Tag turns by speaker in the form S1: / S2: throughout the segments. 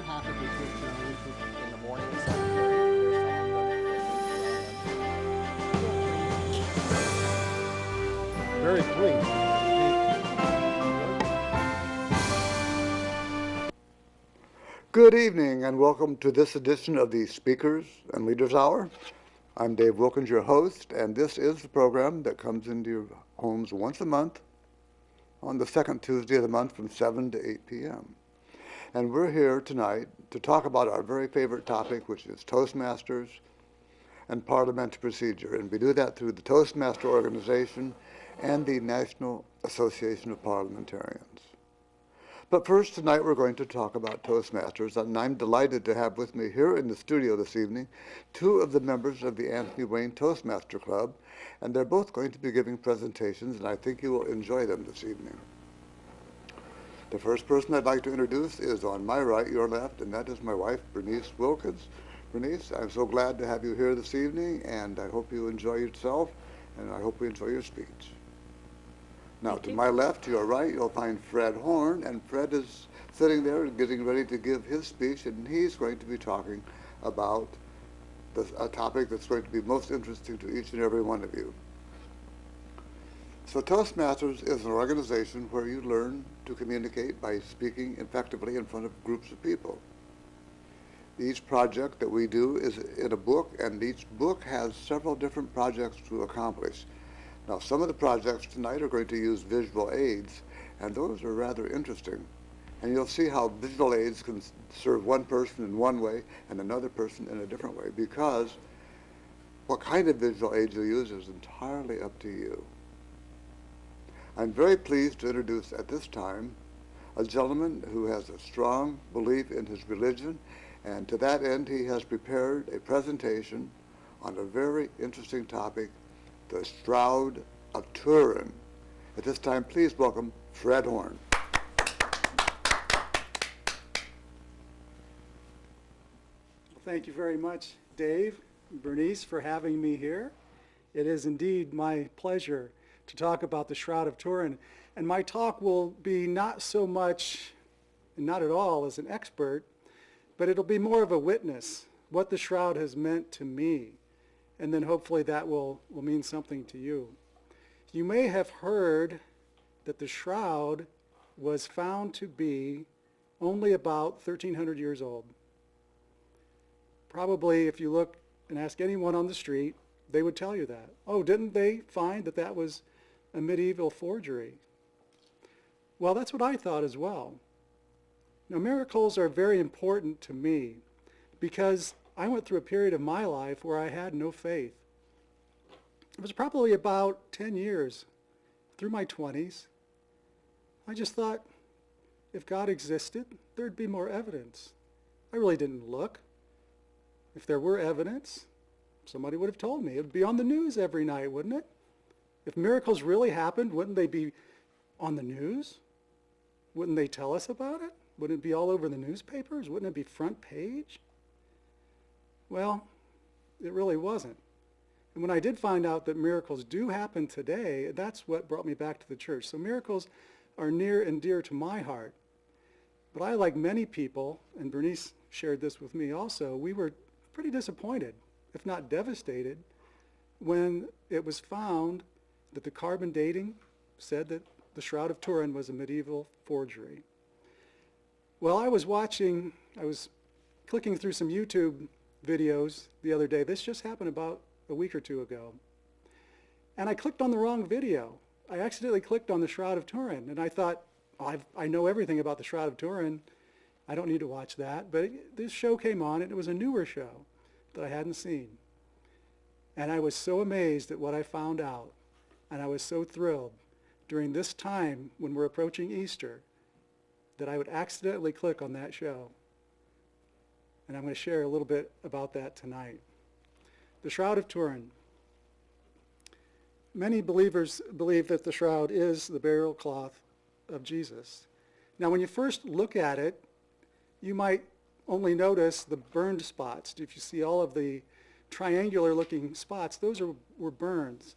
S1: half of the church which in the morning at 7:30. There's someone very clean.
S2: Good evening and welcome to this edition of the Speakers and Leaders Hour. I'm Dave Wilkins, your host, and this is the program that comes into your homes once a month on the second Tuesday of the month from 7 to 8 p.m. And we're here tonight to talk about our very favorite topic, which is Toastmasters and parliamentary procedure. And we do that through the Toastmaster organization and the National Association of Parliamentarians. But first, tonight we're going to talk about Toastmasters, and I'm delighted to have with me here in the studio this evening two of the members of the Anthony Wayne Toastmaster Club, and they're both going to be giving presentations, and I think you will enjoy them this evening. The first person I'd like to introduce is on my right, your left, and that is my wife, Berniece Wilkins. Berniece, I'm so glad to have you here this evening, and I hope you enjoy yourself, and I hope we enjoy your speech. Now, to my left, to your right, you'll find Fred Horne, and Fred is sitting there getting ready to give his speech, and he's going to be talking about a topic that's going to be most interesting to each and every one of you. So Toastmasters is an organization where you learn to communicate by speaking effectively in front of groups of people. Each project that we do is in a book, and each book has several different projects to accomplish. Now, some of the projects tonight are going to use visual aids, and those are rather interesting. And you'll see how visual aids can serve one person in one way and another person in a different way, because what kind of visual aids you use is entirely up to you. I'm very pleased to introduce at this time a gentleman who has a strong belief in his religion, and to that end he has prepared a presentation on a very interesting topic, the Shroud of Turin. At this time, please welcome Fred Horne.
S3: Well, thank you very much, Dave and Bernice, for having me here. It is indeed my pleasure to talk about the Shroud of Turin. And my talk will be not so much, and not at all as an expert, but it'll be more of a witness, what the Shroud has meant to me. And then hopefully that will mean something to you. You may have heard that the Shroud was found to be only about 1,300 years old. Probably if you look and ask anyone on the street, they would tell you that. Oh, didn't they find that that was a medieval forgery? Well, that's what I thought as well. Now, miracles are very important to me because I went through a period of my life where I had no faith. It was probably about 10 years through my 20s. I just thought if God existed, there'd be more evidence. I really didn't look. If there were evidence, somebody would have told me. It would be on the news every night, wouldn't it? If miracles really happened, wouldn't they be on the news? Wouldn't they tell us about it? Wouldn't it be all over the newspapers? Wouldn't it be front page? Well, it really wasn't. And when I did find out that miracles do happen today, that's what brought me back to the church. So miracles are near and dear to my heart. But I, like many people, and Bernice shared this with me also, we were pretty disappointed, if not devastated, when it was found that the carbon dating said that the Shroud of Turin was a medieval forgery. Well, I was clicking through some YouTube videos the other day. This just happened about a week or two ago. And I clicked on the wrong video. I accidentally clicked on the Shroud of Turin, and I thought, I know everything about the Shroud of Turin. I don't need to watch that. But this show came on, and it was a newer show that I hadn't seen. And I was so amazed at what I found out, and I was so thrilled during this time when we're approaching Easter that I would accidentally click on that show. And I'm going to share a little bit about that tonight. The Shroud of Turin. Many believers believe that the shroud is the burial cloth of Jesus. Now, when you first look at it, you might only notice the burned spots. If you see all of the triangular looking spots, those were burns.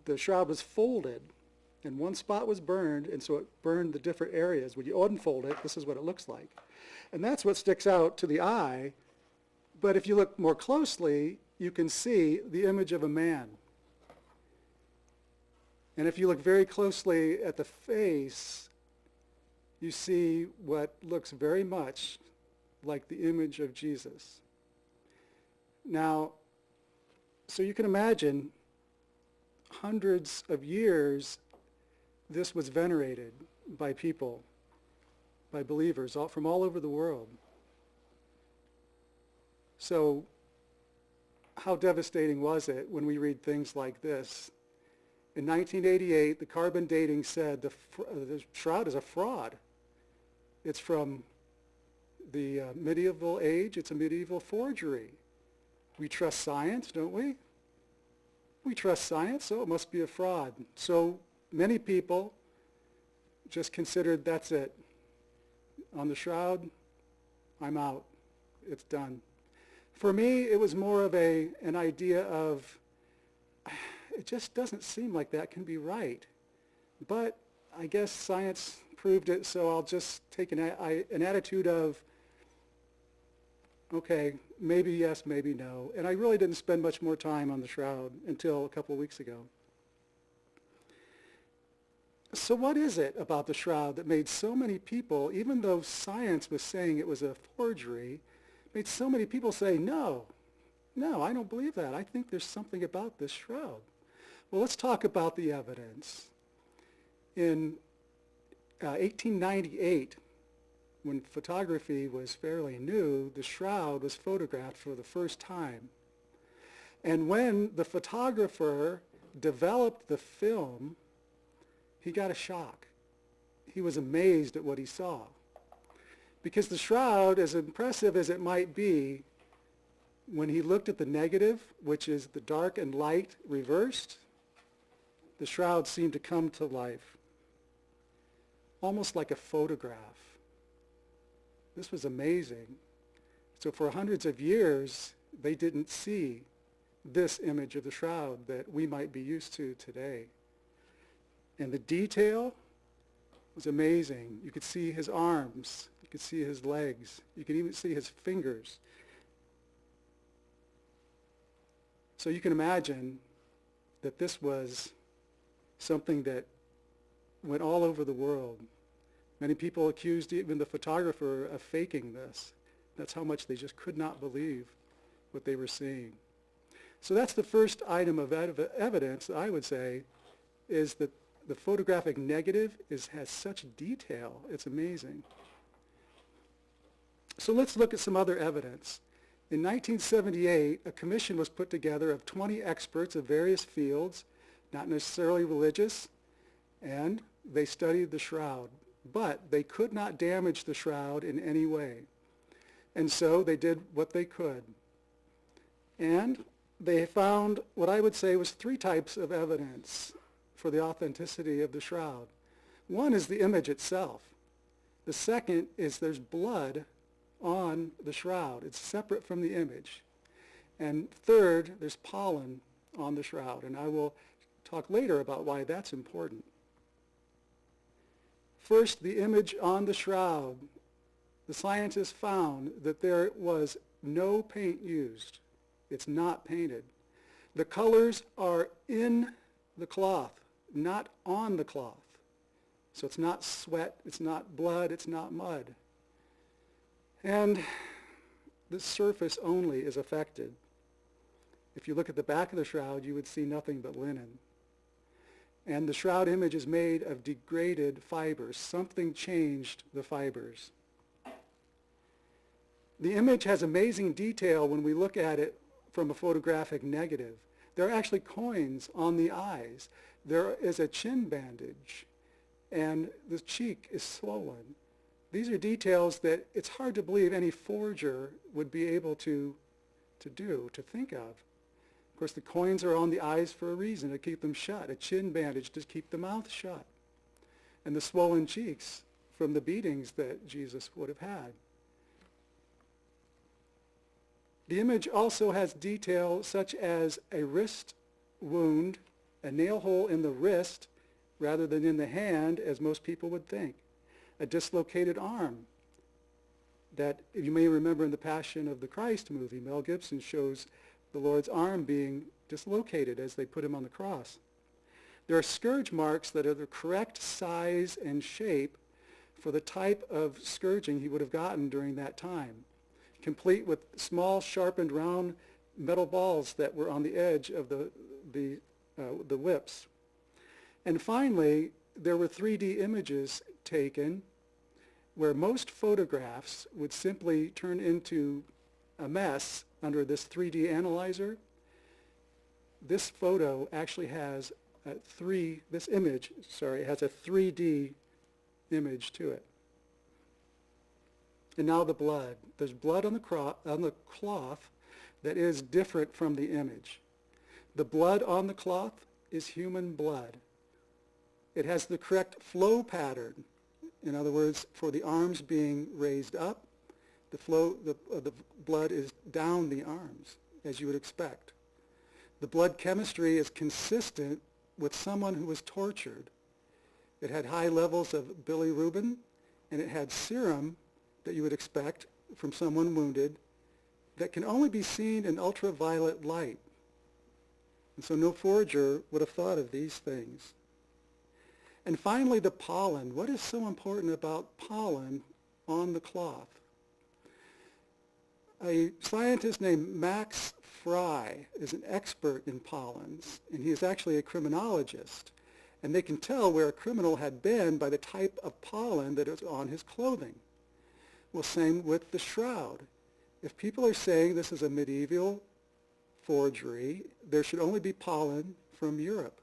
S3: The shroud was folded And one spot was burned, and so it burned the different areas. When you unfold it, this is what it looks like. And that's what sticks out to the eye. But if you look more closely, you can see the image of a man. And if you look very closely at the face, you see what looks very much like the image of Jesus. Now, so you can imagine hundreds of years this was venerated by people, by believers from all over the world. So how devastating was it when we read things like this? In 1988, the carbon dating said the shroud is a fraud. It's from the medieval age. It's a medieval forgery. We trust science, don't we? We trust science, so it must be a fraud. So many people just considered that's it. On the shroud, I'm out. It's done. For me, it was more of an idea of, it just doesn't seem like that can be right. But I guess science proved it, so I'll just take an attitude of, okay, maybe yes, maybe no. And I really didn't spend much more time on the shroud until a couple of weeks ago. So what is it about the shroud that made so many people, even though science was saying it was a forgery, made so many people say, no, I don't believe that. I think there's something about this shroud. Well, let's talk about the evidence. In 1898, when photography was fairly new, the shroud was photographed for the first time. And when the photographer developed the film, he got a shock. He was amazed at what he saw. Because the shroud, as impressive as it might be, when he looked at the negative, which is the dark and light reversed, the shroud seemed to come to life, almost like a photograph. This was amazing. So for hundreds of years, they didn't see this image of the shroud that we might be used to today. And the detail was amazing. You could see his arms. You could see his legs. You could even see his fingers. So you can imagine that this was something that went all over the world. Many people accused even the photographer of faking this. That's how much they just could not believe what they were seeing. So that's the first item of evidence that I would say is that the photographic negative has such detail. It's amazing. So let's look at some other evidence. In 1978, a commission was put together of 20 experts of various fields, not necessarily religious, and they studied the shroud. But they could not damage the shroud in any way. And so they did what they could. And they found what I would say was 3 types of evidence for the authenticity of the shroud. One is the image itself. The second is there's blood on the shroud. It's separate from the image. And third, there's pollen on the shroud. And I will talk later about why that's important. First, the image on the shroud. The scientists found that there was no paint used. It's not painted. The colors are in the cloth, not on the cloth. So it's not sweat, it's not blood, it's not mud. And the surface only is affected. If you look at the back of the shroud, you would see nothing but linen. And the shroud image is made of degraded fibers. Something changed the fibers. The image has amazing detail when we look at it from a photographic negative. There are actually coins on the eyes. There is a chin bandage, and the cheek is swollen. These are details that it's hard to believe any forger would be able to think of. Of course, the coins are on the eyes for a reason, to keep them shut. A chin bandage to keep the mouth shut. And the swollen cheeks from the beatings that Jesus would have had. The image also has detail such as a wrist wound, a nail hole in the wrist, rather than in the hand, as most people would think. A dislocated arm that you may remember in the Passion of the Christ movie, Mel Gibson shows the Lord's arm being dislocated as they put him on the cross. There are scourge marks that are the correct size and shape for the type of scourging he would have gotten during that time, complete with small, sharpened, round metal balls that were on the edge of the whips. And finally, there were 3D images taken where most photographs would simply turn into a mess under this 3D analyzer. This photo actually has this image has a 3D image to it. And now the blood. There's blood on the cloth that is different from the image. The blood on the cloth is human blood. It has the correct flow pattern. In other words, for the arms being raised up, the blood is down the arms, as you would expect. The blood chemistry is consistent with someone who was tortured. It had high levels of bilirubin, and it had serum that you would expect from someone wounded that can only be seen in ultraviolet light. And so no forger would have thought of these things. And finally, the pollen. What is so important about pollen on the cloth? A scientist named Max Fry is an expert in pollens, and he is actually a criminologist. And they can tell where a criminal had been by the type of pollen that is on his clothing. Well, same with the shroud. If people are saying this is a medieval forgery, there should only be pollen from Europe.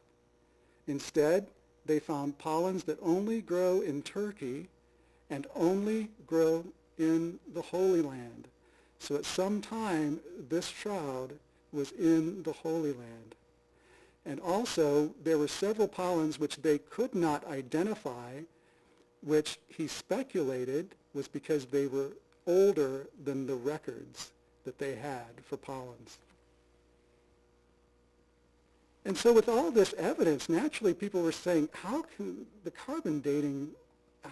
S3: Instead, they found pollens that only grow in Turkey and only grow in the Holy Land. So at some time, this shroud was in the Holy Land. And also, there were several pollens which they could not identify, which he speculated was because they were older than the records that they had for pollens. And so with all this evidence, naturally people were saying, how can the carbon dating,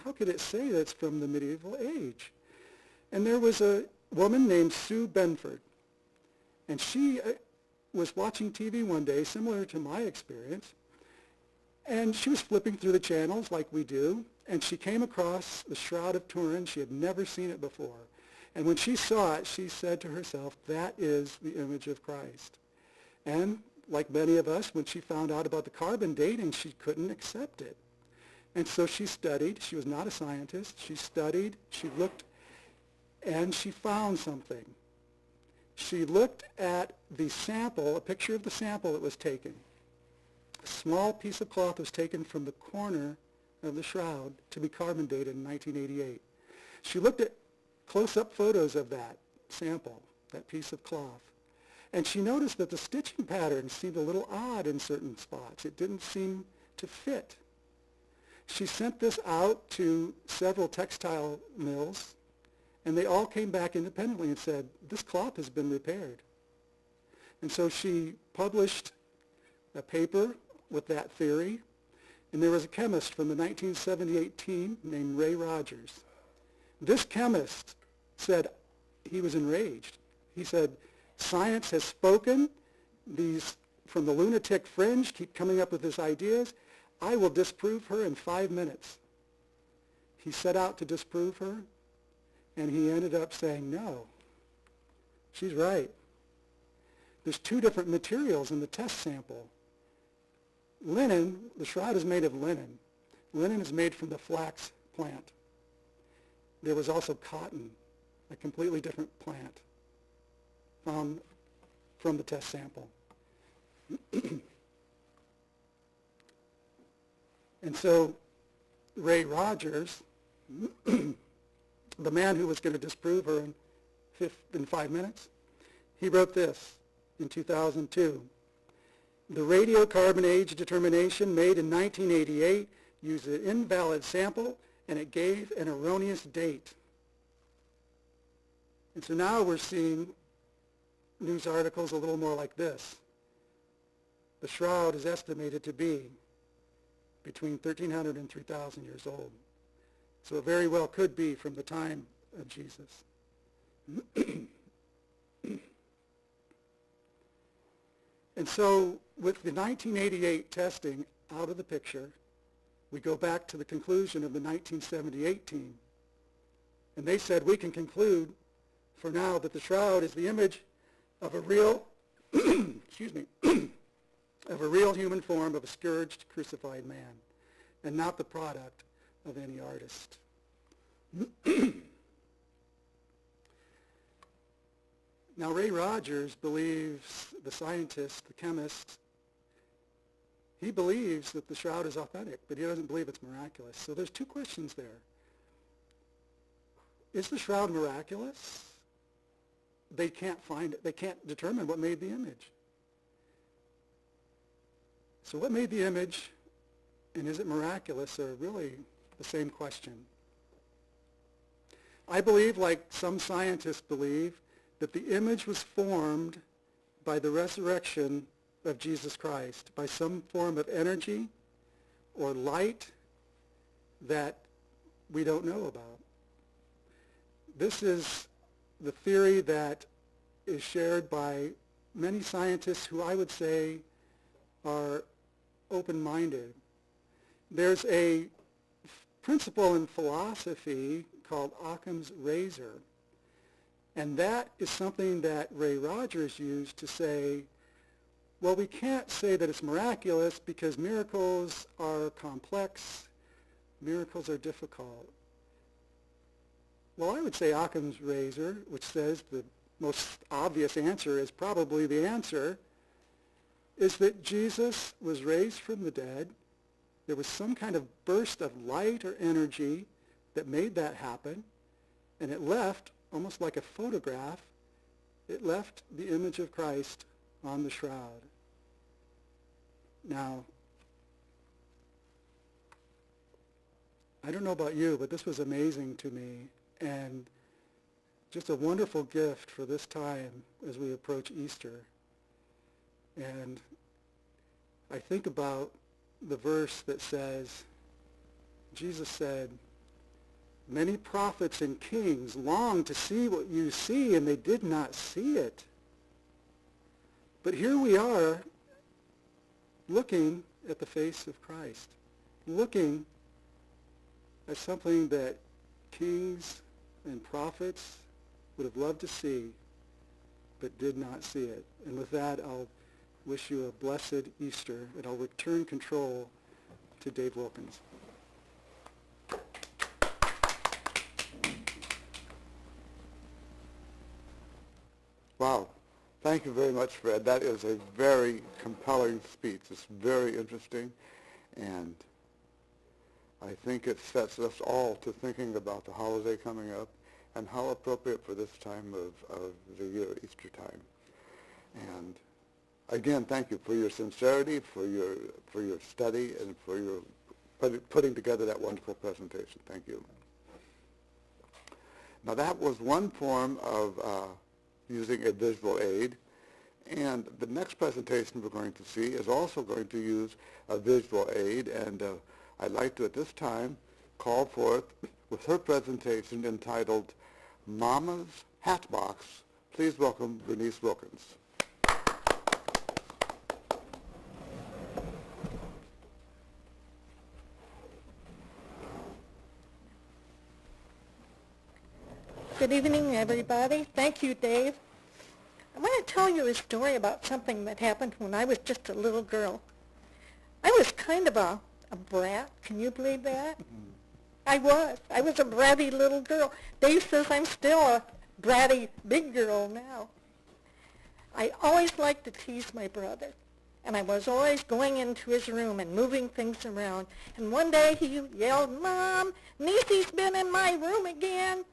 S3: how could it say that's from the medieval age? And there was a woman named Sue Benford, and she was watching TV one day, similar to my experience, and she was flipping through the channels like we do, and she came across the Shroud of Turin. She had never seen it before. And when she saw it, she said to herself, that is the image of Christ. And like many of us, when she found out about the carbon dating, she couldn't accept it. And so she studied. She was not a scientist. She studied, she looked, and she found something. She looked at the sample, a picture of the sample that was taken. A small piece of cloth was taken from the corner of the shroud to be carbon dated in 1988. She looked at close-up photos of that sample, that piece of cloth, and she noticed that the stitching pattern seemed a little odd in certain spots. It didn't seem to fit. She sent this out to several textile mills, and they all came back independently and said, this cloth has been repaired. And so she published a paper with that theory, and there was a chemist from the 1978 team named Ray Rogers. This chemist said he was enraged. He said, science has spoken. These from the lunatic fringe keep coming up with these ideas. I will disprove her in 5 minutes. He set out to disprove her, and he ended up saying, no, she's right. There's 2 different materials in the test sample. Linen, the shroud is made of linen. Linen is made from the flax plant. There was also cotton, a completely different plant, found from the test sample. And so Ray Rogers, the man who was going to disprove her in 5 minutes, he wrote this in 2002. The radiocarbon age determination made in 1988 used an invalid sample, and it gave an erroneous date. And so now we're seeing news articles a little more like this. The shroud is estimated to be between 1,300 and 3,000 years old. So it very well could be from the time of Jesus. And so with the 1988 testing out of the picture, we go back to the conclusion of the 1978 team. And they said we can conclude for now that the shroud is the image of a real, excuse me, of a real human form of a scourged, crucified man, and not the product of any artist. Now, Ray Rogers believes, the scientist, the chemist, he believes that the shroud is authentic, but he doesn't believe it's miraculous. So there's two questions there. Is the shroud miraculous? They can't find it. They can't determine what made the image. So what made the image, and is it miraculous, are really the same question. I believe, like some scientists believe, that the image was formed by the resurrection of Jesus Christ, by some form of energy or light that we don't know about. This is the theory that is shared by many scientists who I would say are open-minded. There's a principle in philosophy called Occam's razor, and that is something that Ray Rogers used to say, well, we can't say that it's miraculous because miracles are complex, miracles are difficult. Well, I would say Occam's razor, which says the most obvious answer is probably the answer, is that Jesus was raised from the dead. There was some kind of burst of light or energy that made that happen, and it left, almost like a photograph, it left the image of Christ on the shroud. Now, I don't know about you, but this was amazing to me, and just a wonderful gift for this time as we approach Easter. And I think about the verse that says, Jesus said, many prophets and kings longed to see what you see, and they did not see it. But here we are, looking at the face of Christ, looking at something that kings and prophets would have loved to see, but did not see it. And with that, I'll wish you a blessed Easter, and I'll return control to Dave Wilkins.
S2: Wow. Thank you very much, Fred. That is a very compelling speech. It's very interesting, and I think it sets us all to thinking about the holiday coming up and how appropriate for this time of the year, Easter time. And again, thank you for your sincerity, for your study, and for your putting together that wonderful presentation. Thank you. Now that was one form of using a visual aid, and the next presentation we're going to see is also going to use a visual aid, and I'd like to at this time call forth with her presentation entitled Mama's Hatbox. Please welcome Berniece Wilkins.
S4: Good evening, everybody. Thank you, Dave. I want to tell you a story about something that happened when I was just a little girl. I was kind of a brat. Can you believe that? I was a bratty little girl. Dave says I'm still a bratty big girl now. I always liked to tease my brother, and I was always going into his room and moving things around. And one day he yelled, "Mom, Niecy's been in my room again."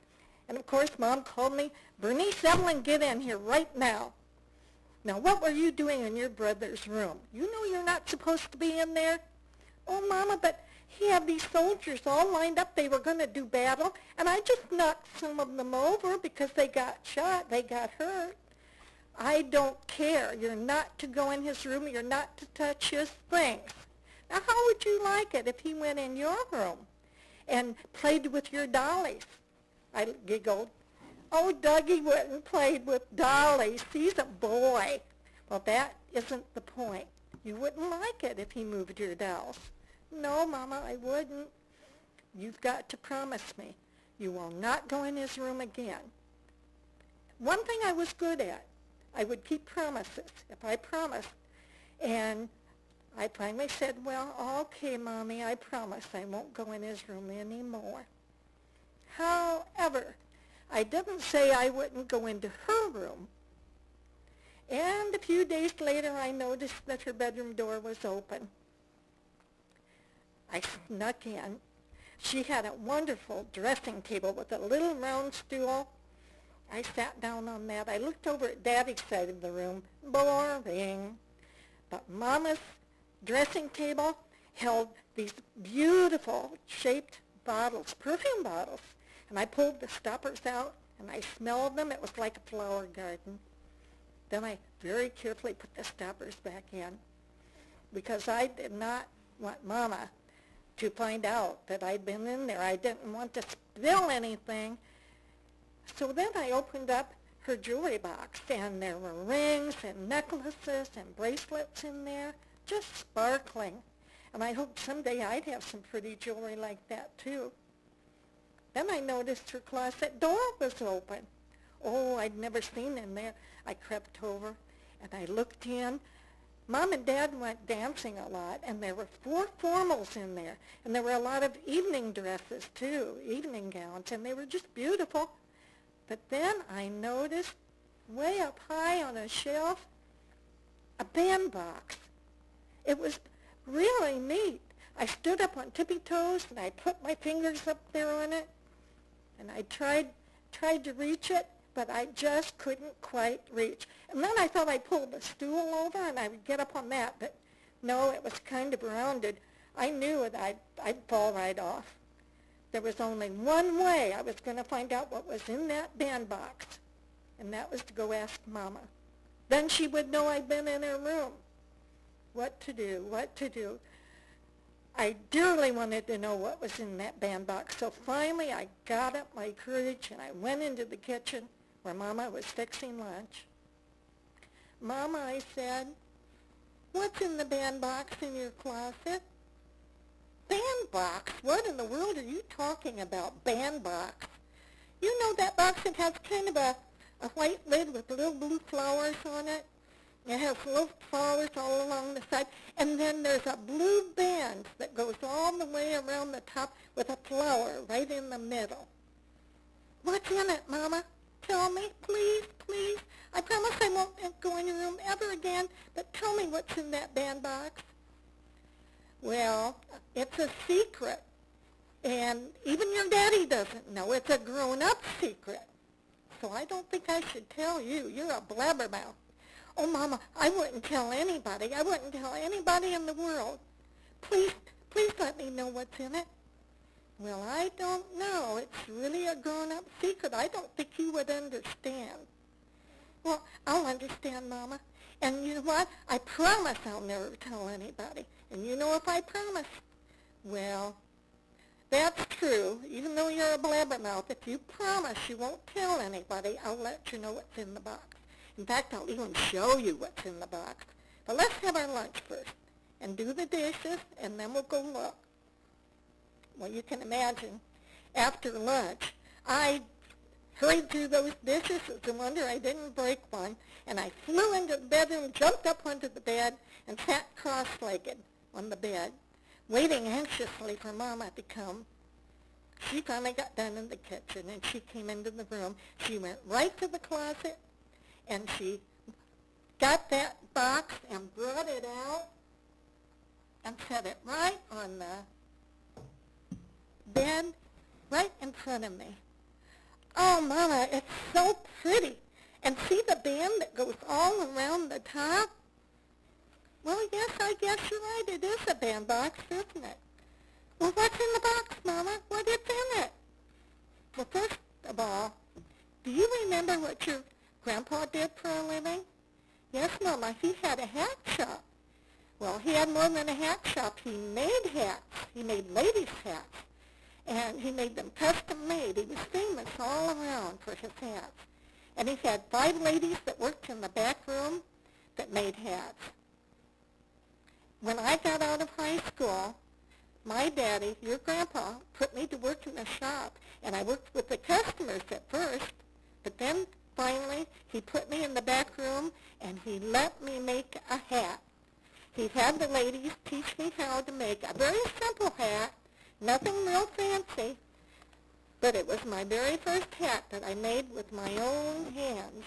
S4: And of course, Mom called me, "Berniece, Evelyn, get in here right now." Now, what were you doing in your brother's room? You know you're not supposed to be in there. "Oh, Mama, but he had these soldiers all lined up. They were going to do battle, and I just knocked some of them over because they got shot. They got hurt." "I don't care. You're not to go in his room. You're not to touch his things." Now, how would you like it if he went in your room and played with your dollies? I giggled. Oh, Dougie wouldn't play with dollies. He's a boy. Well, that isn't the point. You wouldn't like it if he moved your dolls. No, Mama, I wouldn't. You've got to promise me you will not go in his room again. One thing I was good at, I would keep promises if I promised. And I finally said, well, okay, Mommy, I promise I won't go in his room anymore. However, I didn't say I wouldn't go into her room. And a few days later, I noticed that her bedroom door was open. I snuck in. She had a wonderful dressing table with a little round stool. I sat down on that. I looked over at Daddy's side of the room. Boring. But Mama's dressing table held these beautiful shaped bottles, perfume bottles. And I pulled the stoppers out, and I smelled them. It was like a flower garden. Then I very carefully put the stoppers back in because I did not want Mama to find out that I'd been in there. I didn't want to spill anything. So then I opened up her jewelry box, and there were rings and necklaces and bracelets in there, just sparkling. And I hoped someday I'd have some pretty jewelry like that too. Then I noticed her closet door was open. Oh, I'd never seen in there. I crept over and I looked in. Mom and Dad went dancing a lot, and there were 4 formals in there. And there were a lot of evening dresses too, evening gowns, and they were just beautiful. But then I noticed way up high on a shelf a bandbox. It was really neat. I stood up on tippy toes and I put my fingers up there on it, and I tried to reach it, but I just couldn't quite reach. And then I thought I'd pull the stool over and I would get up on that, but no, it was kind of rounded. I knew it, I'd fall right off. There was only one way I was going to find out what was in that bandbox, and that was to go ask Mama. Then she would know I'd been in her room. What to do, what to do. I dearly wanted to know what was in that bandbox, so finally I got up my courage and I went into the kitchen where Mama was fixing lunch. Mama, I said, what's in the bandbox in your closet? Bandbox? What in the world are you talking about, bandbox? You know that box that has kind of a white lid with little blue flowers on it? It has little flowers all along the side, and then there's a blue band that goes all the way around the top with a flower right in the middle. What's in it, Mama? Tell me, please, please. I promise I won't go in your room ever again, but tell me what's in that bandbox. Well, it's a secret, and even your daddy doesn't know. It's a grown-up secret, so I don't think I should tell you. You're a blabbermouth. Oh, Mama, I wouldn't tell anybody. I wouldn't tell anybody in the world. Please, please let me know what's in it. Well, I don't know. It's really a grown-up secret. I don't think you would understand. Well, I'll understand, Mama. And you know what? I promise I'll never tell anybody. And you know if I promise, well, that's true. Even though you're a blabbermouth, if you promise you won't tell anybody, I'll let you know what's in the box. In fact, I'll even show you what's in the box. But let's have our lunch first and do the dishes, and then we'll go look. Well, you can imagine, after lunch, I hurried through those dishes. It's a wonder I didn't break one. And I flew into the bedroom, jumped up onto the bed, and sat cross-legged on the bed, waiting anxiously for Mama to come. She finally got done in the kitchen, and she came into the room. She went right to the closet, and she got that box and brought it out and set it right on the bed right in front of me. Oh, Mama, it's so pretty. And see the band that goes all around the top? Well, yes, I guess you're right. It is a bandbox, isn't it? Well, what's in the box, Mama? What is in it? Well, first of all, do you remember what your Grandpa did for a living? Yes, Mama, he had a hat shop. Well, he had more than a hat shop. He made hats. He made ladies' hats. And he made them custom made. He was famous all around for his hats. And he had 5 ladies that worked in the back room that made hats. When I got out of high school, my daddy, your grandpa, put me to work in the shop. And I worked with the customers at first, but then finally he put me in the back room and he let me make a hat. He had the ladies teach me how to make a very simple hat, nothing real fancy, but it was my very first hat that I made with my own hands.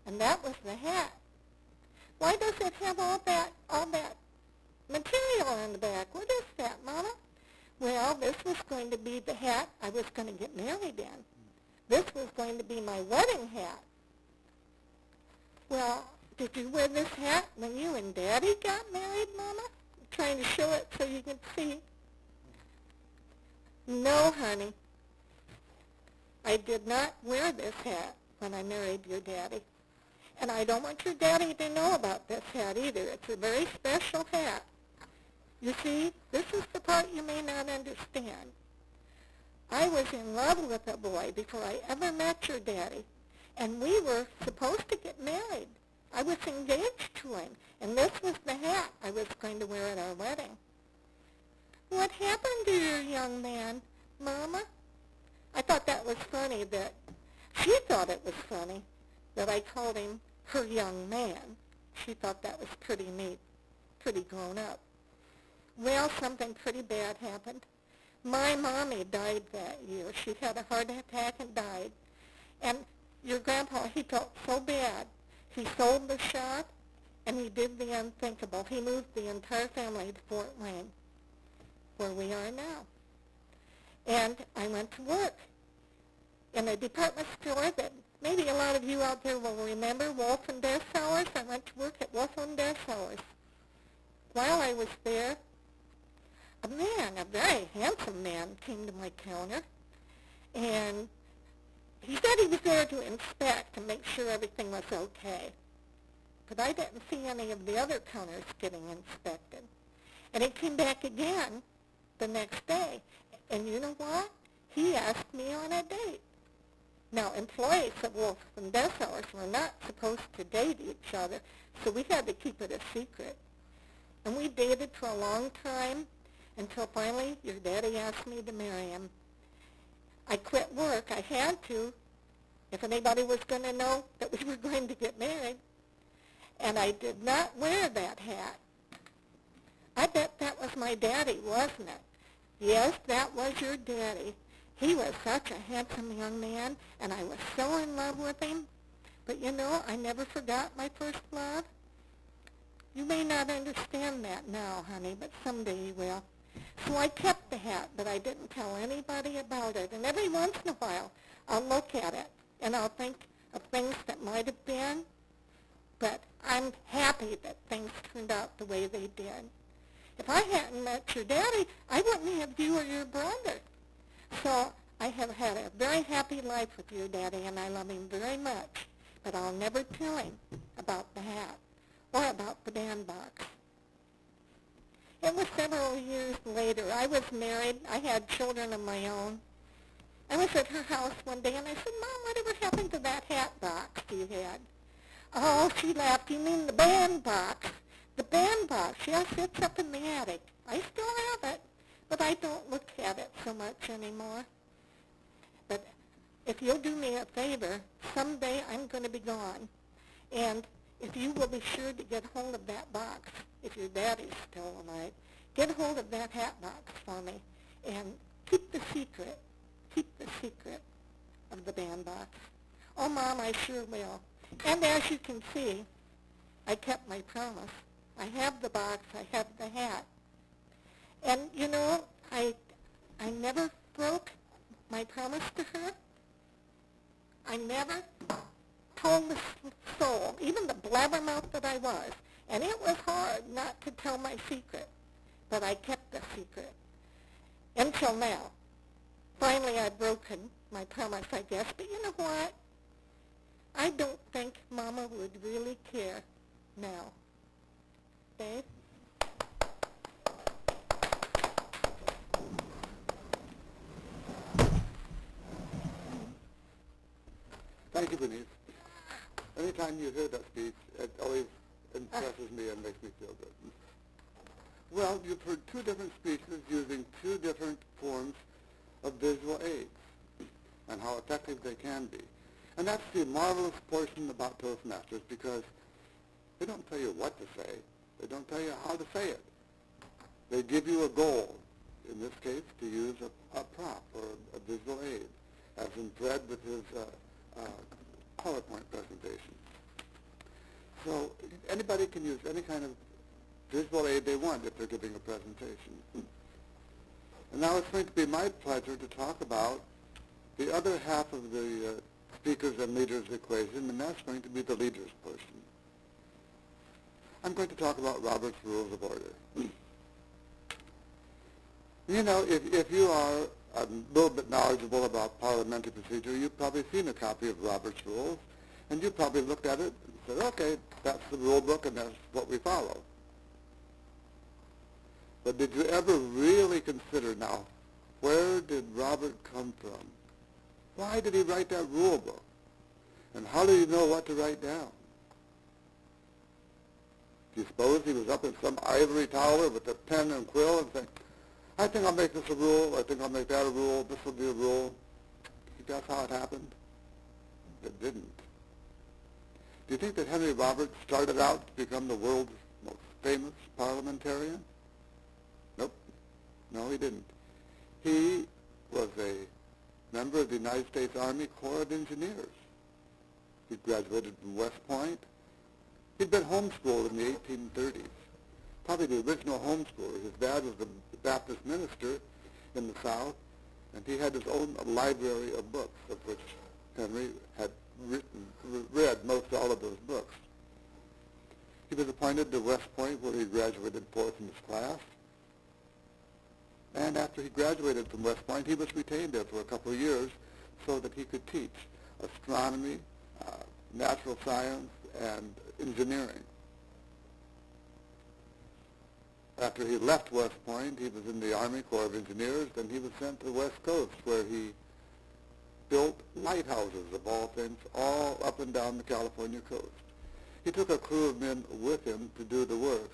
S4: And that was the hat. Why does it have all that material on the back? What is that, Mama? Well, this was going to be the hat I was going to get married in. This was going to be my wedding hat. Well, did you wear this hat when you and Daddy got married, Mama? I'm trying to show it so you can see. No, honey. I did not wear this hat when I married your daddy. And I don't want your daddy to know about this hat either. It's a very special hat. You see, this is the part you may not understand. I was in love with a boy before I ever met your daddy, and we were supposed to get married. I was engaged to him, and this was the hat I was going to wear at our wedding. What happened to your young man, Mama? I thought that was funny that she thought it was funny that I called him her young man. She thought that was pretty neat, pretty grown up. Well, something pretty bad happened. My mommy died that year. She had a heart attack and died. And your grandpa, he felt so bad. He sold the shop, and he did the unthinkable. He moved the entire family to Fort Wayne, where we are now. And I went to work in a department store that maybe a lot of you out there will remember, Wolf and Dessauers. I went to work at Wolf and Dessauers. While I was there, a man, a very handsome man, came to my counter, and he said he was there to inspect and make sure everything was okay. But I didn't see any of the other counters getting inspected. And he came back again the next day, and you know what? He asked me on a date. Now, employees of Wolf and Dessauers were not supposed to date each other, so we had to keep it a secret. And we dated for a long time, until finally your daddy asked me to marry him. I quit work. I had to, if anybody was going to know that we were going to get married. And I did not wear that hat. I bet that was my daddy, wasn't it? Yes, that was your daddy. He was such a handsome young man, and I was so in love with him. But you know, I never forgot my first love. You may not understand that now, honey, but someday you will. So I kept the hat, but I didn't tell anybody about it. And every once in a while, I'll look at it, and I'll think of things that might have been. But I'm happy that things turned out the way they did. If I hadn't met your daddy, I wouldn't have you or your brother. So I have had a very happy life with your daddy, and I love him very much. But I'll never tell him about the hat or about the bandbox. It was several years later. I was married. I had children of my own. I was at her house one day, and I said, Mom, whatever happened to that hat box you had? Oh, she laughed. You mean the bandbox? The bandbox, yes, it's up in the attic. I still have it, but I don't look at it so much anymore. But if you'll do me a favor, someday I'm going to be gone. And if you will be sure to get hold of that box, if your daddy's still alive, get hold of that hat box for me and keep the secret of the bandbox. Oh, Mom, I sure will. And as you can see, I kept my promise. I have the box, I have the hat. And, you know, I never broke my promise to her. I never told the soul, even the blabbermouth that I was. And it was hard not to tell my secret, but I kept the secret until now. Finally, I've broken my promise, I guess. But you know what? I don't think Mama would really care now. Dave?
S2: Thank you, Berniece. Anytime you hear that speech, it always impresses me and makes me feel good. Well, you've heard two different speeches using two different forms of visual aids and how effective they can be. And that's the marvelous portion about Toastmasters, because they don't tell you what to say. They don't tell you how to say it. They give you a goal, in this case, to use a prop or a visual aid, as in Fred with his PowerPoint presentation. So anybody can use any kind of visual aid they want if they're giving a presentation. And now it's going to be my pleasure to talk about the other half of the speakers and leaders equation, and that's going to be the leaders portion. I'm going to talk about Robert's Rules of Order. You know, if you are a little bit knowledgeable about parliamentary procedure, you've probably seen a copy of Robert's Rules, and you've probably looked at it and said, okay, that's the rule book and that's what we follow. But did you ever really consider, now, where did Robert come from? Why did he write that rule book? And how do you know what to write down? Do you suppose he was up in some ivory tower with a pen and quill and saying, I think I'll make this a rule, I think I'll make that a rule, this will be a rule? That's how it happened? It didn't. Do you think that Henry Roberts started out to become the world's most famous parliamentarian? Nope. No, he didn't. He was a member of the United States Army Corps of Engineers. He graduated from West Point. He'd been homeschooled in the 1830s, probably the original homeschooler. His dad was a Baptist minister in the South, and he had his own library of books, of which Henry had read most all of those books. He was appointed to West Point, where he graduated fourth in his class. And after he graduated from West Point, he was retained there for a couple of years so that he could teach astronomy, natural science, and engineering. After he left West Point, he was in the Army Corps of Engineers, and he was sent to the West Coast, where he built lighthouses, of all things, all up and down the California coast. He took a crew of men with him to do the work.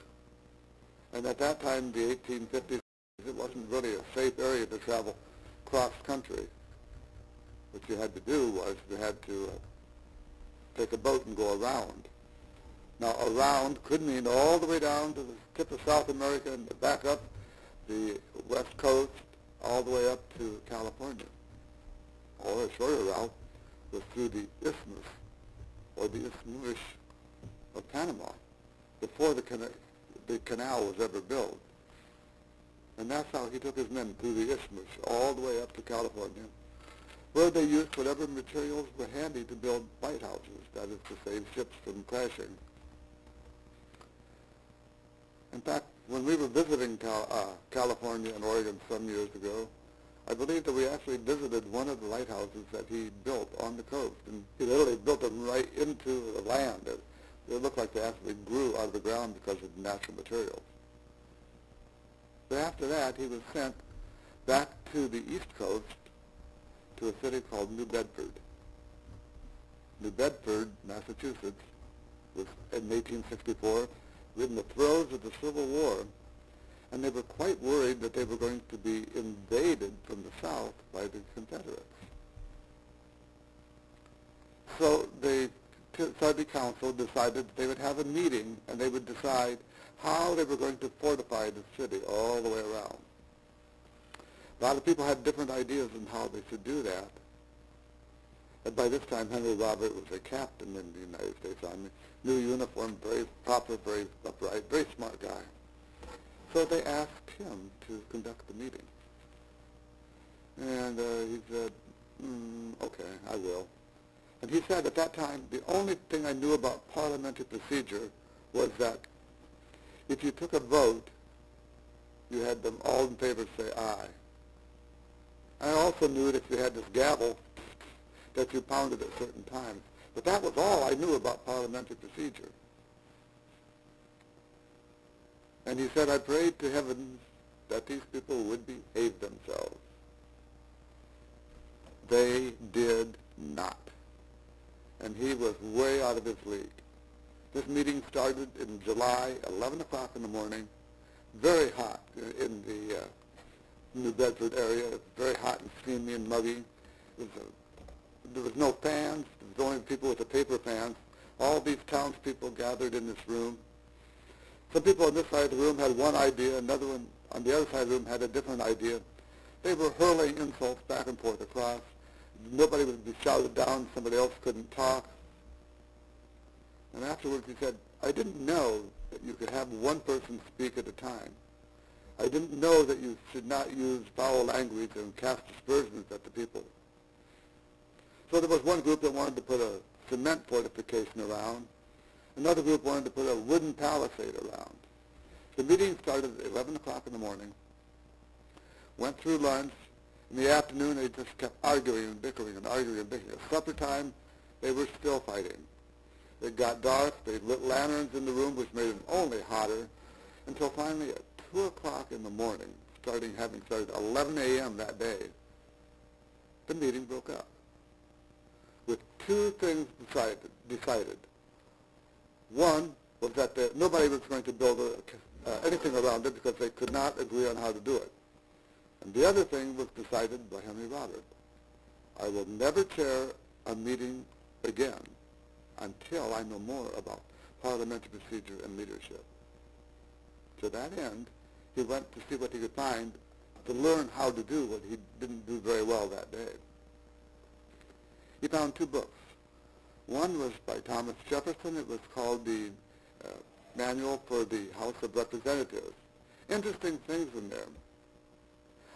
S2: And at that time, the 1850s, it wasn't really a safe area to travel cross-country. What you had to do was you had to take a boat and go around. Now, around could mean all the way down to the tip of South America and back up the west coast all the way up to California. Or a shorter route was through the isthmus, or the isthmus of Panama, before the canal was ever built. And that's how he took his men through the isthmus all the way up to California, where they used whatever materials were handy to build lighthouses, that is to save ships from crashing. In fact, when we were visiting California and Oregon some years ago, I believe that we actually visited one of the lighthouses that he built on the coast, and he literally built them right into the land. It looked like they actually grew out of the ground because of the natural materials. But after that, he was sent back to the East Coast to a city called New Bedford. New Bedford, Massachusetts, was in 1864, in the throes of the Civil War, and they were quite worried that they were going to be invaded from the south by the Confederates. So the council decided that they would have a meeting, and they would decide how they were going to fortify the city all the way around. A lot of people had different ideas on how they should do that. And by this time, Henry Robert was a captain in the United States Army, new uniform, very proper, very upright, very smart guy. So they asked him to conduct the meeting. And he said, okay, I will. And he said at that time, the only thing I knew about parliamentary procedure was that if you took a vote, you had them all in favor say aye. I also knew that if you had this gavel, that you pounded at certain times. But that was all I knew about parliamentary procedure. And he said, I prayed to heaven that these people would behave themselves. They did not. and he was way out of his league. This meeting started in July, 11 o'clock in the morning, very hot in the New Bedford area, very hot and steamy and muggy. There was no fans. There was only people with the paper fans. All these townspeople gathered in this room. Some people on this side of the room had one idea. Another one on the other side of the room had a different idea. They were hurling insults back and forth across. Nobody would be shouted down. Somebody else couldn't talk. And afterwards he said, I didn't know that you could have one person speak at a time. I didn't know that you should not use foul language and cast aspersions at the people. So there was one group that wanted to put a cement fortification around. Another group wanted to put a wooden palisade around. The meeting started at 11 o'clock in the morning, went through lunch. In the afternoon, they just kept arguing and bickering and arguing and bickering. At supper time, they were still fighting. It got dark. They lit lanterns in the room, which made it only hotter, until finally at 2 o'clock in the morning, having started 11 a.m. that day, the meeting broke up with two things decided. One was that nobody was going to build anything around it because they could not agree on how to do it. And the other thing was decided by Henry Robert. I will never chair a meeting again until I know more about parliamentary procedure and leadership. To that end, he went to see what he could find to learn how to do what he didn't do very well that day. He found two books. One was by Thomas Jefferson. It was called the Manual for the House of Representatives. Interesting things in there.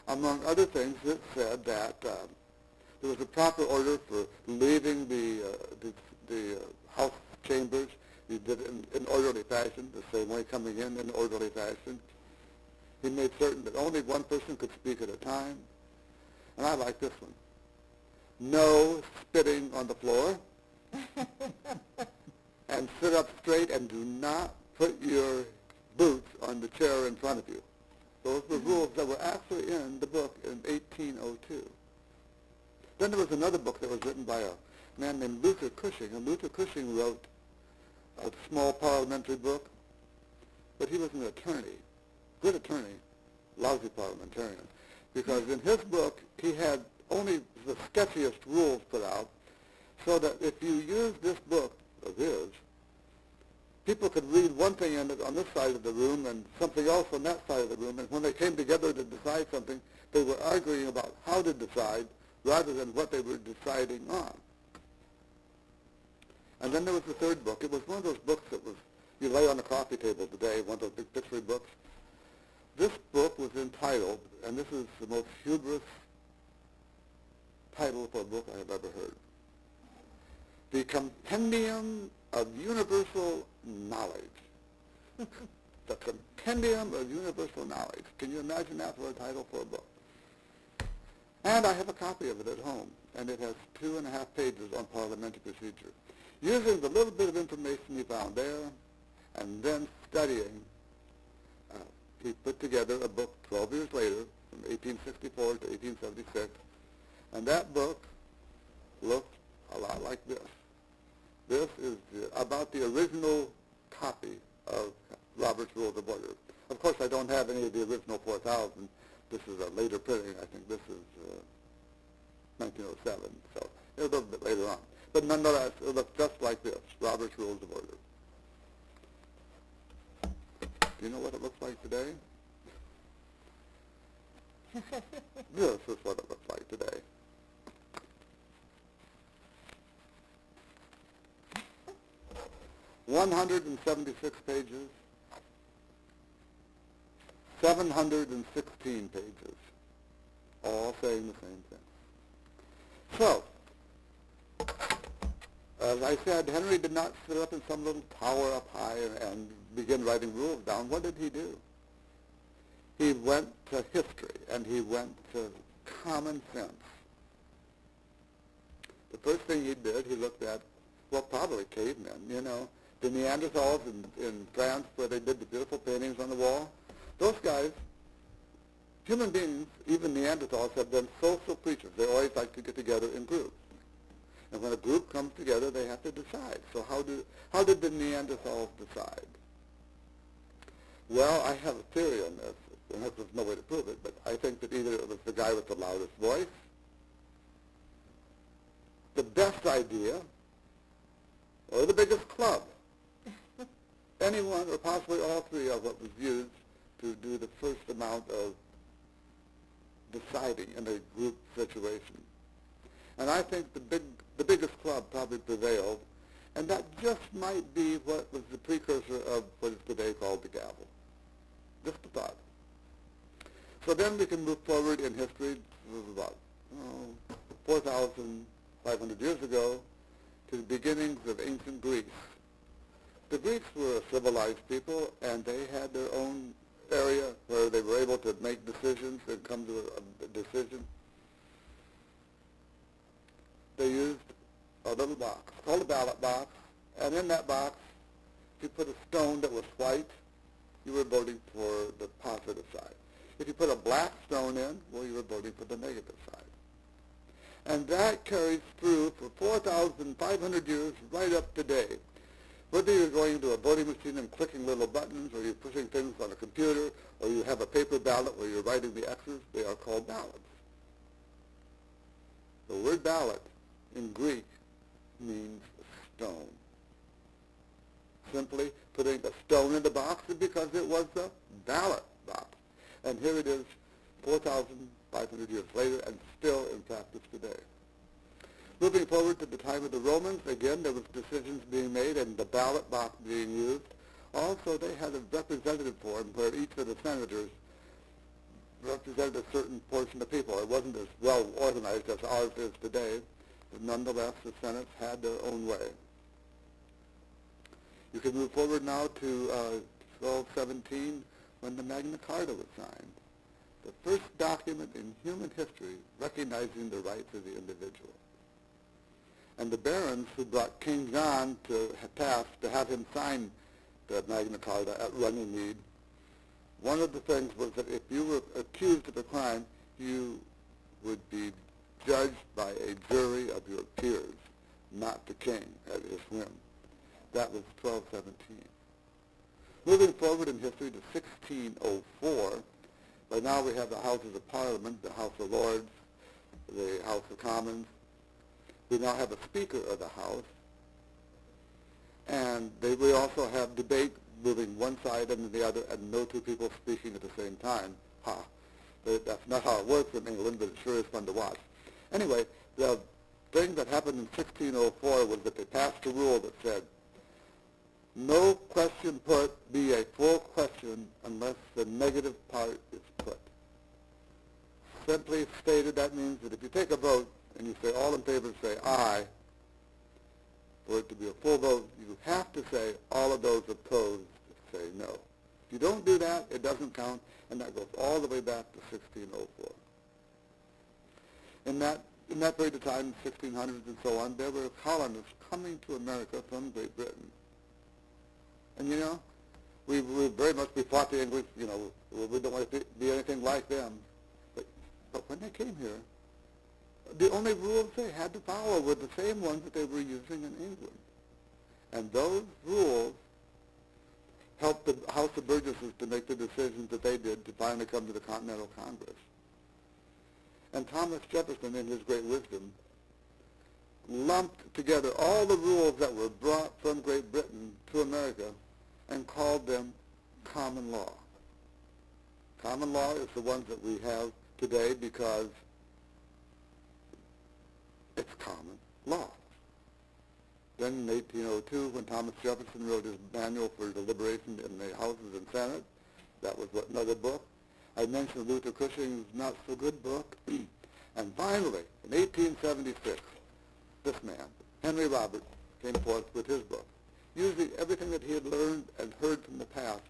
S2: Among other things, it said that there was a proper order for leaving the House chambers. He did it in orderly fashion, the same way coming in orderly fashion. He made certain that only one person could speak at a time. And I like this one. No spitting on the floor. And sit up straight and do not put your boots on the chair in front of you. Those were rules that were actually in the book in 1802. Then there was another book that was written by a man named Luther Cushing, and Luther Cushing wrote a small parliamentary book, but he was an attorney, good attorney, lousy parliamentarian, because in his book he had only the sketchiest rules put out, so that if you use this book of his, people could read one thing in it on this side of the room and something else on that side of the room, and when they came together to decide something, they were arguing about how to decide rather than what they were deciding on. And then there was the third book. It was one of those books that you lay on the coffee table today, one of those big picture books. This book was entitled, and this is the most hubris title for a book I have ever heard, The Compendium of Universal Knowledge. The Compendium of Universal Knowledge. Can you imagine that for a title for a book? And I have a copy of it at home, and it has 2.5 pages on parliamentary procedure. Using the little bit of information he found there, and then studying, he put together a book 12 years later, from 1864 to 1876, and that book looked a lot like this. This is about the original copy of Robert's Rules of Order. Of course, I don't have any of the original 4,000. This is a later printing. I think this is 1907, so a little bit later on. But nonetheless, it looks just like this, Robert's Rules of Order. Do you know what it looks like today? This is what it looks like today. (176 pages), 716 pages, all saying the same thing. So, as I said, Henry did not sit up in some little tower up high and begin writing rules down. What did he do? He went to history, and he went to common sense. The first thing he did, he looked at, well, probably cavemen, you know, the Neanderthals in France where they did the beautiful paintings on the wall. Those guys, human beings, even Neanderthals, have been social creatures. They always like to get together in groups. And when a group comes together, they have to decide. So how did the Neanderthals decide? Well, I have a theory on this, and there's no way to prove it, but I think that either it was the guy with the loudest voice, the best idea, or the biggest club. Anyone, or possibly all three, of what was used to do the first amount of deciding in a group situation. And I think the biggest club probably prevailed, and that just might be what was the precursor of what is today called the gavel. Just a thought. So then we can move forward in history about 4,500 years ago to the beginnings of ancient Greece. The Greeks were a civilized people, and they had their own area where they were able to make decisions and come to a decision. They used a little box called a ballot box, and in that box, if you put a stone that was white, you were voting for the positive side. If you put a black stone in, well, you were voting for the negative side. And that carries through for 4,500 years right up to today. Whether you're going to a voting machine and clicking little buttons, or you're pushing things on a computer, or you have a paper ballot where you're writing the X's, they are called ballots. The word ballot in Greek means stone. Simply putting a stone in the box because it was the ballot box. And here it is 4,500 years later and still in practice today. Moving forward to the time of the Romans, again, there was decisions being made and the ballot box being used. Also, they had a representative form where each of the senators represented a certain portion of people. It wasn't as well organized as ours is today, but nonetheless, the senates had their own way. You can move forward now to 1217 when the Magna Carta was signed, the first document in human history recognizing the rights of the individual. And the barons who brought King John to task to have him sign the Magna Carta at Runnymede, one of the things was that if you were accused of a crime, you would be judged by a jury of your peers, not the king at his whim. That was 1217. Moving forward in history to 1604, by now we have the Houses of Parliament, the House of Lords, the House of Commons. We now have a Speaker of the House, and we also have debate moving one side and the other, and no two people speaking at the same time. That's not how it works in England, but it sure is fun to watch. Anyway, the thing that happened in 1604 was that they passed a rule that said, no question put be a full question unless the negative part is put. Simply stated, that means that if you take a vote and you say all in favor say aye, for it to be a full vote, you have to say all of those opposed say no. If you don't do that, it doesn't count, and that goes all the way back to 1604. In that period of time, 1600s and so on, there were colonists coming to America from Great Britain. And you know, we very much, we fought the English, you know, we don't want to be anything like them. But when they came here, the only rules they had to follow were the same ones that they were using in England. And those rules helped the House of Burgesses to make the decisions that they did to finally come to the Continental Congress. And Thomas Jefferson, in his great wisdom, lumped together all the rules that were brought from Great Britain to America and called them common law. Common law is the ones that we have today because it's common law. Then in 1802, when Thomas Jefferson wrote his manual for deliberation in the Houses and Senate, that was another book. I mentioned Luther Cushing's not-so-good book. And finally, in 1876, this man, Henry Roberts, came forth with his book, using everything that he had learned and heard from the past,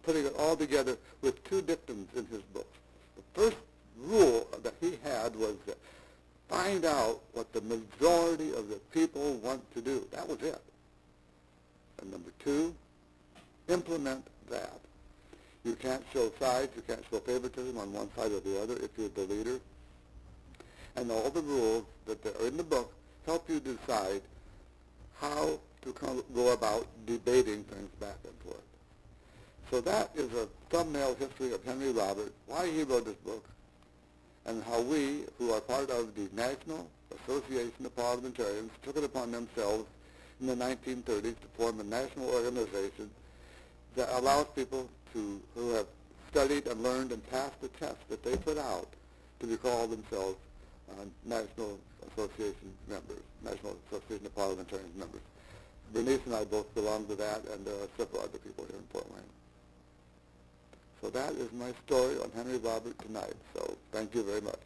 S2: putting it all together with two dictums in his book. The first rule that he had was that find out what the majority of the people want to do. That was it. And number two, implement that. You can't show sides, you can't show favoritism on one side or the other if you're the leader. And all the rules that are in the book help you decide how to go about debating things back and forth. So that is a thumbnail history of Henry Robert, why he wrote this book, and how we, who are part of the National Association of Parliamentarians, took it upon themselves in the 1930s to form a national organization that allows people who have studied and learned and passed the test that they put out to call themselves National Association members, National Association of Parliamentarians members. Berniece and I both belong to that, and there are several other people here in Fort Wayne. So that is my story on Henry Robert tonight, so thank you very much.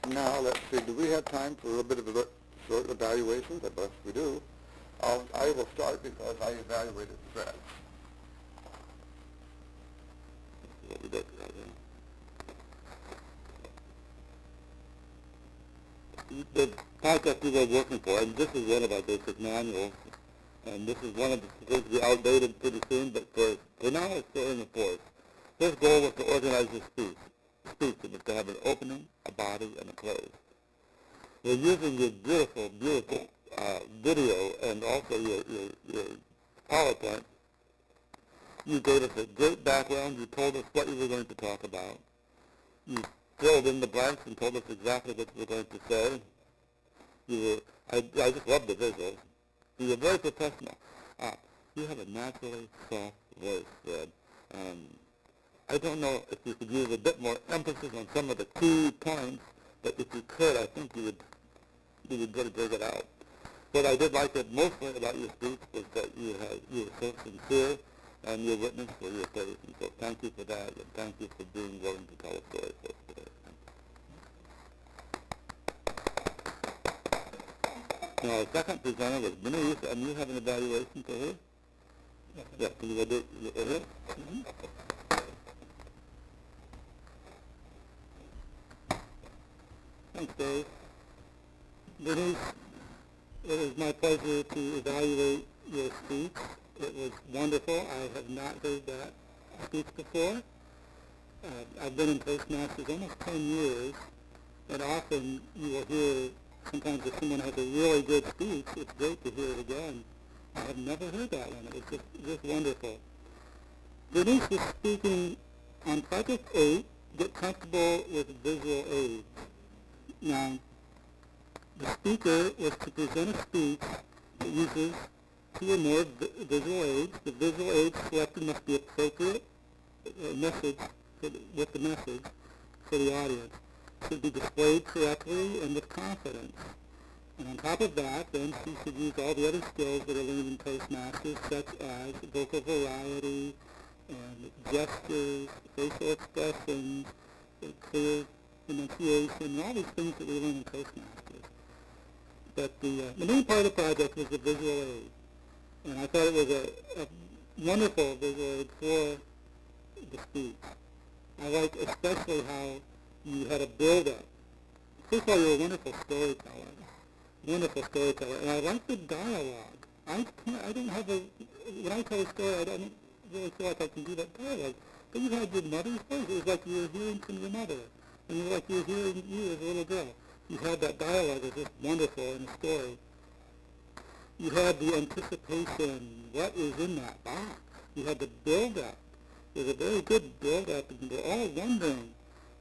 S2: Now, let's see, do we have time for a little bit of a short evaluation? I guess we do. I will start because I evaluated threads.
S5: The podcast we were working for, and this is one of our basic manuals, and this is one of the supposed to be outdated pretty soon, but for now it's still in force. His goal was to organize his speech. It was to have an opening, a body, and a close. We're using your beautiful video and also your PowerPoint. You gave us a great background. You told us what you were going to talk about. You filled in the blanks and told us exactly what you were going to say. I just love the visuals. You were very professional. You have a naturally soft voice, Fred. I don't know if you could use a bit more emphasis on some of the key points, but if you could, I think you would really bring it out. What I did like it mostly about your speech was that you were so sincere and your witness for your faith. And so thank you for that, and thank you for being willing to tell a story for us today. Now, our second presenter was Berniece, and you have an evaluation for her? Yeah, can you do it here? Mm-hmm. Thanks, Dave. Berniece, it is my pleasure to evaluate your speech. It was wonderful. I have not heard that speech before. I've been in Toastmasters almost 10 years, and often you will hear, sometimes if someone has a really good speech, it's great to hear it again. I have never heard that one. It was just wonderful. Berniece was speaking on Project 8, Get Comfortable with Visual Aids. Now, the speaker was to present a speech that uses two or more visual aids. The visual aids selected must be appropriate message with the message for the audience. It should be displayed correctly and with confidence. And on top of that, then she should use all the other skills that are learned in Toastmasters, such as vocal variety and gestures, facial expressions, clear enunciation, all these things that we learn in Toastmasters. But the main part of the project was the visual aid. And I thought it was a wonderful visual aid for the speech. I like especially how you had a build-up. First of all, you're a wonderful storyteller. And I like the dialogue. I don't have when I tell a story, I don't really feel like I can do that dialogue. But you had your mother's voice. It was like you were hearing from your mother. And it was like you were hearing you as a little girl. You had that dialogue that was just wonderful in the story. You had the anticipation, what is in that box? You had the build-up. There's a very good build-up, and we're all wondering,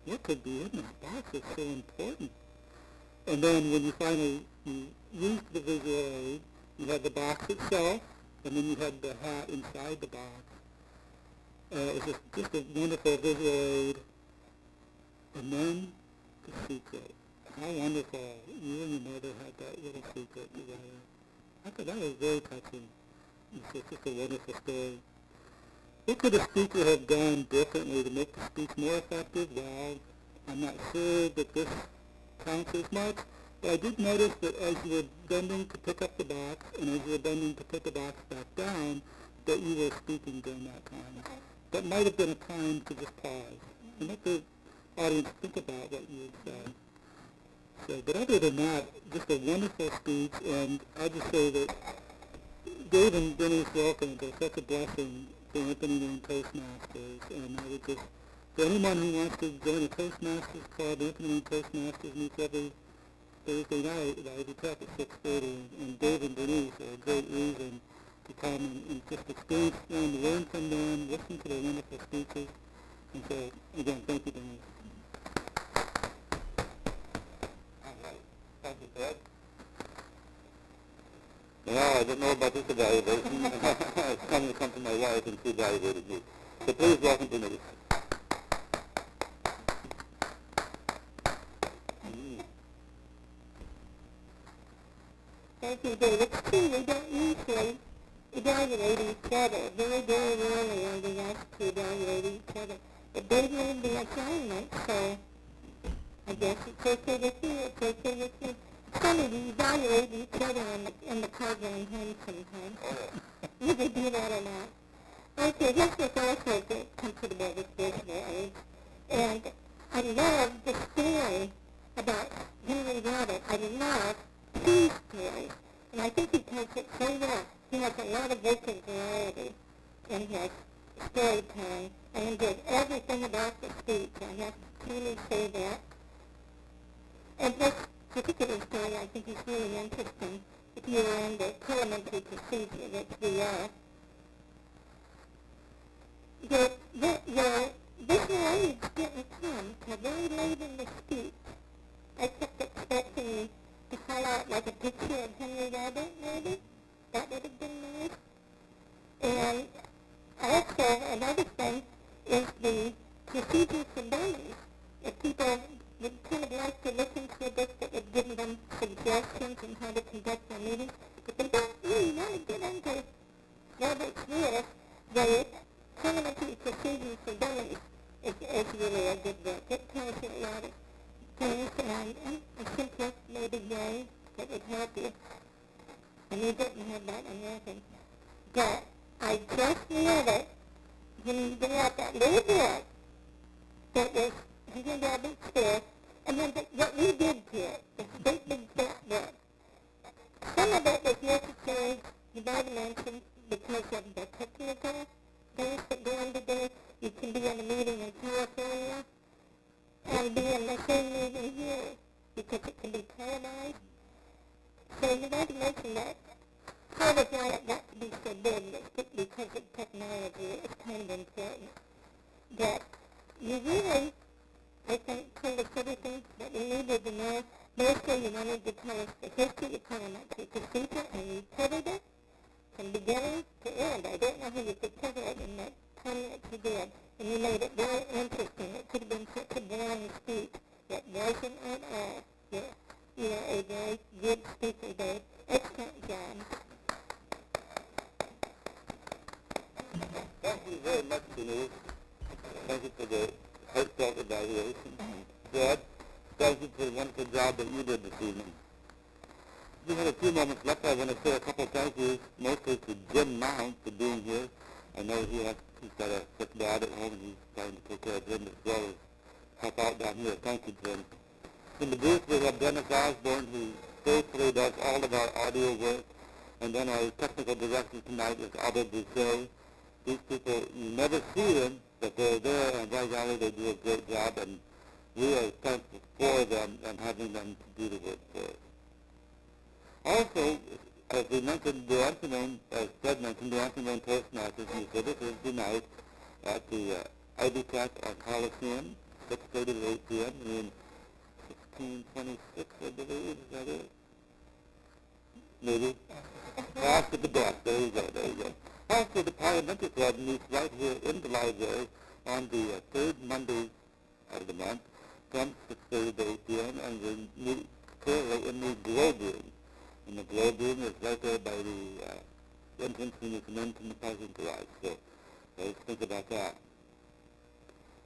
S5: what could be in that box? It's so important. And then when you finally used the visual aid, you had the box itself, and then you had the hat inside the box. It was just a wonderful visual aid. And then the secret. How wonderful. You and your mother had that little secret together. I thought that was very touching. It's just a wonderful story. What could a speaker have done differently to make the speech more effective? Well, I'm not sure that this counts as much, but I did notice that as you were bending to pick up the box, and as you were bending to put the box back down, that you were speaking during that time. That might have been a time to just pause and let the audience think about what you had said. So, but other than that, just a wonderful speech, and I just say that Dave and Berniece Wilkins are such a blessing for implementing Toastmasters, and I would just, for anyone who wants to join a Toastmasters club, implementing Toastmasters meets every Thursday night at Ivy Tech at 6:30, and Dave and Berniece are a great reason to come and just experience them, learn from them, listen to their wonderful speeches. And so, again, thank you, Berniece. All right. Thank you, Ted. Well, I didn't know about this evaluation. It's coming to come to my wife, and she evaluated me. So please welcome Berniece.
S6: Thank you, Dave. It's true, we don't usually evaluate each other. Very, very rarely are we asked to evaluate each other. But Dave made the assignment, so I guess it's okay with you, it's okay with me. It's funny, we evaluate each other in the program home sometimes. Whether do that or not. Okay, this was also get comfortable with visual aids. And I love the story about Henry Robert. I love his story. And I think he tells it so well. He has a lot of vocal variety in his storytelling. I enjoyed everything about the speech. I have to truly say that. And this particular story I think is really interesting if you are in the parliamentary procedure, which we are. Your visual aids didn't come till very late in the speech. I kept expecting you to call out like a picture of Henry Robert, maybe. That would have been nice. And also, another thing is the procedure for dummies. If people would kind of like to listen to this, that would give them suggestions on how to conduct their meetings. If they don't really want to get into Robert's rules, the parliamentary procedures for dummies is really a good book. It tells you a lot of things, and I think that's maybe way that would help you. And you didn't have that in American. But I just love it when you get out that little book that was Henry Robert's there, and then what we did to it, this big, big fat book. Some of it was necessary, you might have mentioned, because of the technical things that go on today. You can be in a meeting in California and be in the same meeting here, because it can be televised. So you might have mentioned that part of why it got to be so big is because of technology. It's kind of important that you really, I think, told us everything that we needed to know. Mostly you wanted to tell us the history of parliamentary procedure, and you covered it from beginning to end. I don't know how you could cover it in that time that you did, and you made it very interesting. It could have been such a boring speech that wasn't at all. You're a very good speaker, Dave. Excellent job.
S5: Thank you very much, Denise. Thank you for the heartfelt evaluation. Dad, thank you for the wonderful job that you did this evening. We have a few moments left. I want to say a couple of thank yous, mostly to Jim Mount for being here. I know he's got a sick dad at home, and he's trying to take care of him as well as help out down here. Thank you, Jim. In the booth, we have Dennis Osborne, who faithfully does all of our audio work. And then our technical director tonight is Albert Boucher. These people, you never see them, but they're there, and by golly, they do a great job, and we are thankful for them and having them to do the work for us. Also, as we mentioned, the afternoon, as Ted mentioned, the afternoon Toastmasters is with us tonight at the Ivy Tech at Coliseum, 6:30 to 8 p.m. in 1626, I believe, is that it? Maybe. After the death, there you go. Also, the Parliamentary Club meets right here in the library on the third Monday of the month from 6:30 to 8 p.m. and we meet currently in the Globe Room. And the Globe Room is right there by the entrance when you come in from the parking garage. So let's think about that.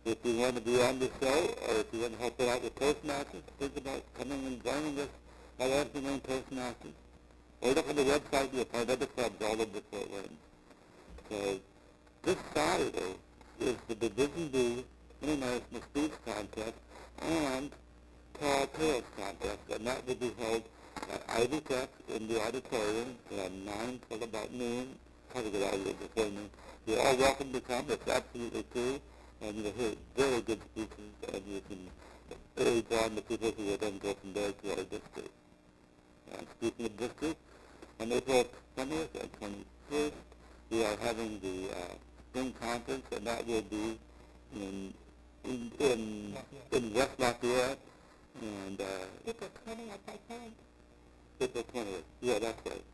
S5: If you want to be on the show, or if you want to help it out with Toastmasters, think about coming and joining us by afternoon Toastmasters. Or look on the website, you'll find other clubs all over the Fort Wayne. So this Saturday is the Division B International Speech Contest and Tall Tales Contest, and that will be held at Ivy Tech in the auditorium from 9 till about noon. Try to get out of here before noon. You're all welcome to come. It's absolutely free, and you'll hear very good speeches, and you can urge on the people who will then go from there to our district. Speaking of districts, on April 20th and 21st, we are having the spring conference, and that will be in West Lafayette, and
S6: April 20th, I think.
S5: April 20th. Yeah, that's right.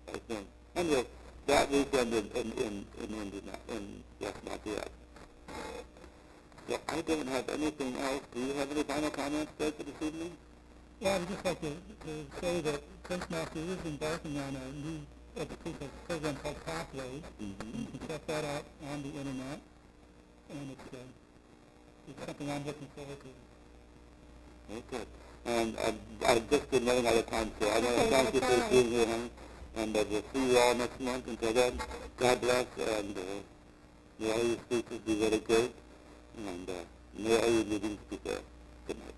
S6: I
S5: think. And yes, that weekend in West Lafayette. So I don't have anything else. Do you have any final comments, Ted, for this evening?
S7: Well, I would just like to say that Toastmasters is embarking on a new educational program called Pathways.
S5: Mm-hmm.
S7: You can check that out on the internet, and it's something I'm looking forward to.
S5: Okay. And I've just been running out of time, so I want to thank you for being here, honey. And we'll see you all next month. Until then, God bless, and may all your speeches be very great, and may all your meetings be there. Good night.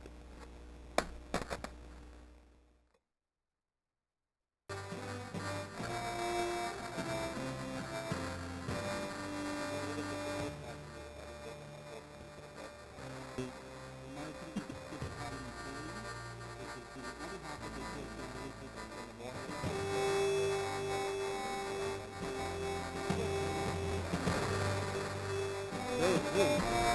S7: Very good.